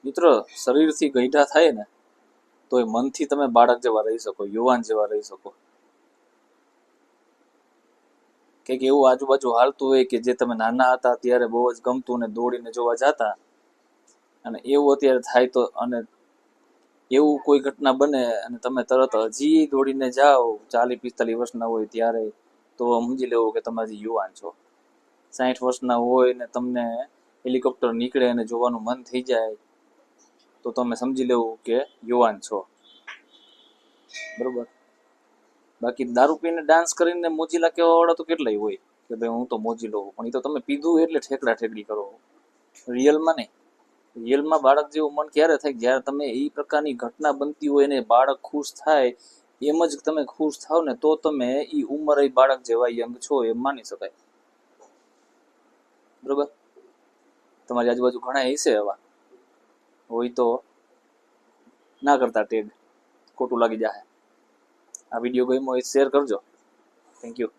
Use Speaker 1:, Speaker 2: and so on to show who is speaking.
Speaker 1: મિત્ર, શરીરથી ગઈઢા થાય ને તો એ મનથી તમે બાળક જેવા રહી શકો, યુવાન જેવા રહી શકો. કંઈક એવું આજુબાજુ હાલતું હોય કે જે તમે નાના હતા ત્યારે બહુ જ ગમતું ને દોડીને જોવા જતા, અને એવું અત્યારે થાય તો, અને એવું કોઈ ઘટના બને અને તમે તરત હજી દોડીને જાઓ 40-45 વર્ષના હોય ત્યારે, તો સમજી લેવું કે તમે હજી યુવાન છો. 60 વર્ષના હોય ને તમને હેલિકોપ્ટર નીકળે અને જોવાનું મન થઈ જાય તો તમે સમજી લેવું કે યુવાન છો. બરોબર. બાકી દારૂ પીને ડાન્સ કરીને મોજીલા કહેવા વાળા તો કેટલાય હોય કે ભાઈ હું તો મોજીલો હોઉં, પણ એ તો તમે પીધું એટલે ઠેકડા ઠેકડી કરો, રિયલમાં નહીં. રિયલમાં બાળક જેવું મન ક્યારે થાય જ્યારે તમે એ પ્રકારની ઘટના બનતી હોય ને બાળક ખુશ થાય, એમ જ તમે ખુશ થાવ ને તો તમે એ ઉંમરે બાળક જેવા યંગ છો એમ માની શકાય. બરોબર. તમારી આજુબાજુ ઘણા હશે એવા, હોય તો ના કરતા ટેગ, ખોટું લાગી જાય. આ વિડીયો ગમ્યો હોય શેર કરજો. Thank you.